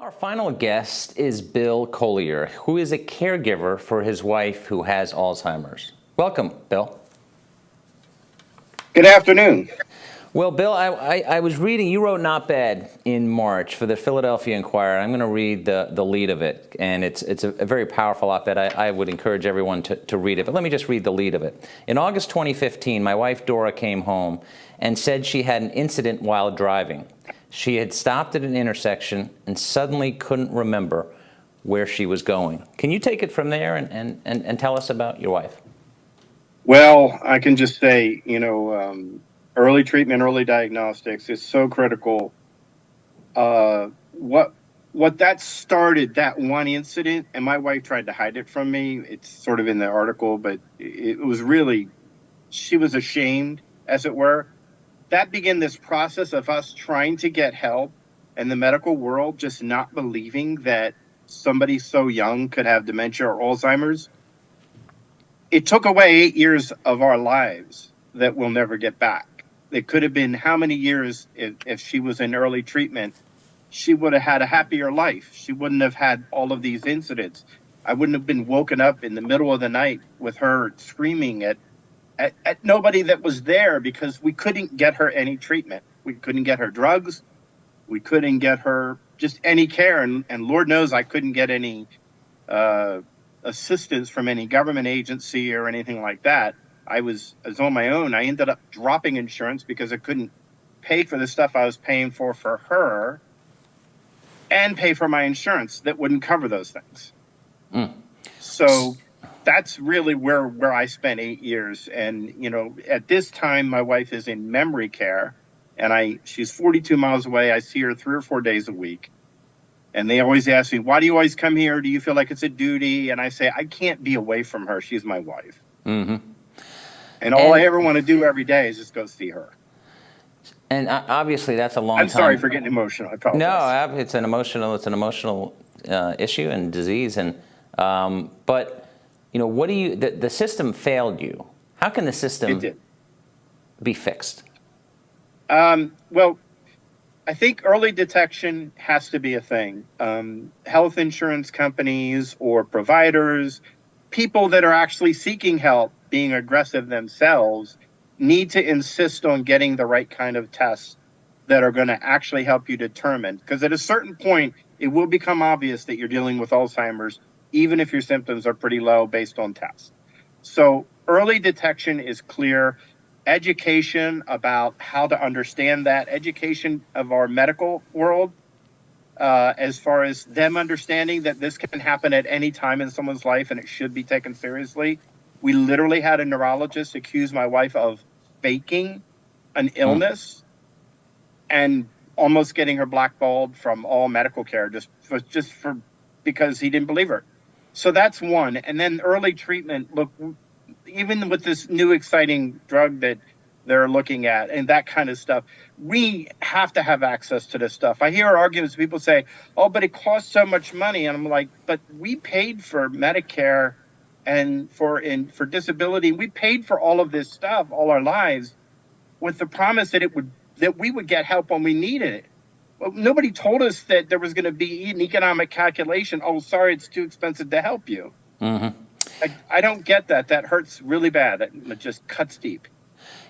Our final guest is Bill Collier, who is a caregiver for his wife who has Alzheimer's. Welcome, Bill. Good afternoon. Well, Bill, I was reading, you wrote an op-ed in March for the Philadelphia Inquirer. I'm going to read the lead of it, and it's a very powerful op-ed. I would encourage everyone to read it, but let me just read the lead of it. In August 2015, my wife Dora came home and said she had an incident while driving. She had stopped at an intersection and suddenly couldn't remember where she was going. Can you take it from there and tell us about your wife? Well, I can just say, early treatment, early diagnostics is so critical. What that started, that one incident, and my wife tried to hide it from me. It's sort of in the article, but it was really, she was ashamed, as it were. That began this process of us trying to get help and the medical world just not believing that somebody so young could have dementia or Alzheimer's. It took away 8 years of our lives that we'll never get back. It could have been how many years if she was in early treatment, she would have had a happier life. She wouldn't have had all of these incidents. I wouldn't have been woken up in the middle of the night with her screaming at nobody that was there because we couldn't get her any treatment. We couldn't get her drugs. We couldn't get her just any care. And Lord knows I couldn't get any assistance from any government agency or anything like that. I was on my own. I ended up dropping insurance because I couldn't pay for the stuff I was paying for her and pay for my insurance that wouldn't cover those things. So that's really where I spent 8 years. And, at this time, my wife is in memory care and she's 42 miles away. I see her 3 or 4 days a week. And they always ask me, why do you always come here? Do you feel like it's a duty? And I say, I can't be away from her. She's my wife. Mm-hmm. And all I ever want to do every day is just go see her. And obviously that's a long time. I'm sorry for getting emotional. I apologize. No, it's an emotional issue and disease. And but what do you? The system failed you. How can the system be fixed? Well, I think early detection has to be a thing. Health insurance companies or providers, people that are actually seeking help, being aggressive themselves, need to insist on getting the right kind of tests that are going to actually help you determine. Because at a certain point, it will become obvious that you're dealing with Alzheimer's, even if your symptoms are pretty low based on tests. So early detection is clear. Education about how to understand that, education of our medical world, as far as them understanding that this can happen at any time in someone's life and it should be taken seriously. We literally had a neurologist accuse my wife of faking an illness and almost getting her blackballed from all medical care just because he didn't believe her. So that's one. And then early treatment, look, even with this new exciting drug that they're looking at and that kind of stuff, we have to have access to this stuff. I hear arguments, people say, oh, but it costs so much money. And I'm like, but we paid for Medicare and for disability. We paid for all of this stuff all our lives with the promise that we would get help when we needed it. Well, nobody told us that there was going to be an economic calculation. Oh, sorry, it's too expensive to help you. Mm-hmm. I don't get that. That hurts really bad. It just cuts deep.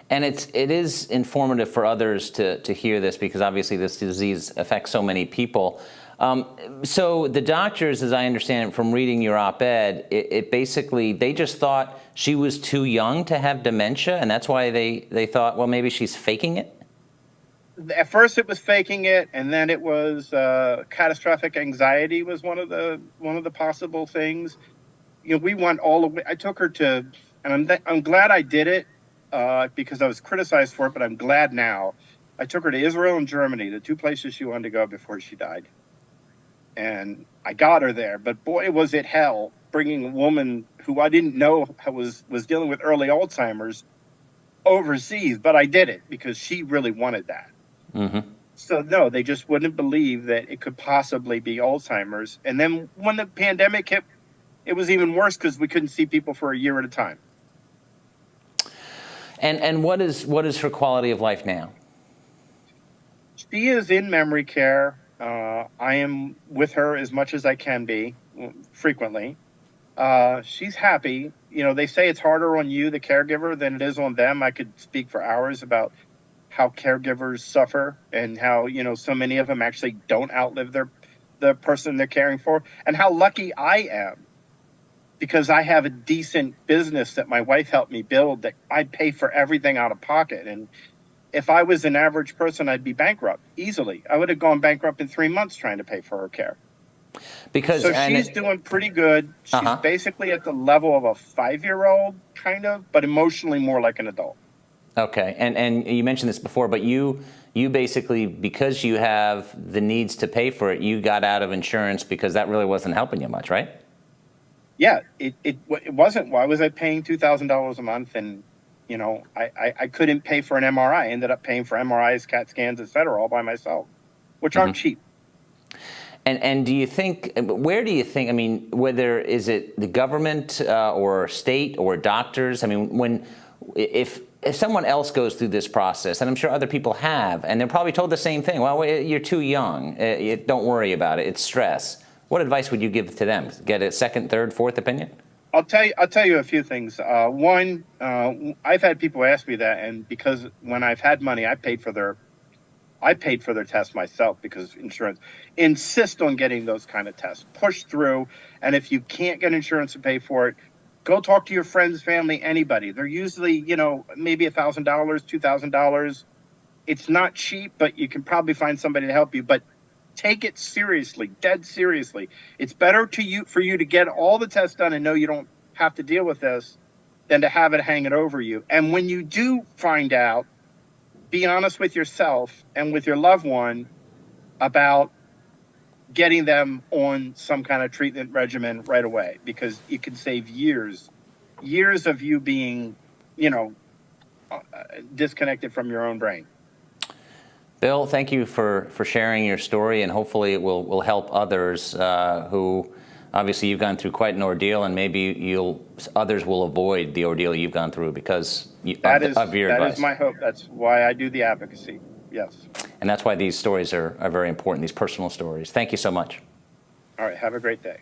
And it is informative for others to hear this because obviously this disease affects so many people. So the doctors, as I understand it from reading your op-ed, it basically, they just thought she was too young to have dementia, and that's why they thought, well, maybe she's faking it? At first it was faking it, and then it was catastrophic anxiety was one of the possible things. We went all the way. I took her to, and I'm glad I did it because I was criticized for it, but I'm glad now. I took her to Israel and Germany, the two places she wanted to go before she died. And I got her there, but boy, was it hell bringing a woman who I didn't know was dealing with early Alzheimer's overseas, but I did it because she really wanted that. Mm-hmm. So no, they just wouldn't believe that it could possibly be Alzheimer's. And then when the pandemic hit, it was even worse because we couldn't see people for a year at a time. And what is her quality of life now? She is in memory care. I am with her as much as I can be, frequently. She's happy. You know, they say it's harder on you, the caregiver, than it is on them. I could speak for hours about how caregivers suffer and how, you know, so many of them actually don't outlive the person they're caring for, and how lucky I am because I have a decent business that my wife helped me build that I pay for everything out of pocket. And if I was an average person, I'd be bankrupt easily. I would have gone bankrupt in 3 months trying to pay for her care. Because So she's doing pretty good. She's basically at the level of a 5-year-old, kind of, but emotionally more like an adult. Okay, and you mentioned this before, but you basically, because you have the needs to pay for it, you got out of insurance because that really wasn't helping you much, right? Yeah, it wasn't. Why was I paying $2,000 a month? And, you know, I couldn't pay for an MRI. I ended up paying for MRIs, CAT scans, et cetera, all by myself, which aren't cheap. And do you think, where do you think, I mean, whether is it the government or state or doctors? I mean, if someone else goes through this process, and I'm sure other people have, and they're probably told the same thing, well, you're too young, don't worry about it, it's stress. What advice would you give to them? Get a second, third, fourth opinion? I'll tell you a few things. One, I've had people ask me that, and because when I've had money, I paid for their tests myself because insurance insist on getting those kind of tests. Push through, and if you can't get insurance to pay for it, go talk to your friends, family, anybody. They're usually, you know, maybe $1,000, $2,000. It's not cheap, but you can probably find somebody to help you. But take it seriously, dead seriously. It's better for you to get all the tests done and know you don't have to deal with this than to have it hanging over you. And when you do find out, be honest with yourself and with your loved one about getting them on some kind of treatment regimen right away, because it can save years of you being, you know, disconnected from your own brain. Bill, thank you for sharing your story, and hopefully it will help others who, obviously you've gone through quite an ordeal, and maybe others will avoid the ordeal you've gone through because of your advice. That is my hope. That's why I do the advocacy. Yes. And that's why these stories are very important, these personal stories. Thank you so much. All right. Have a great day.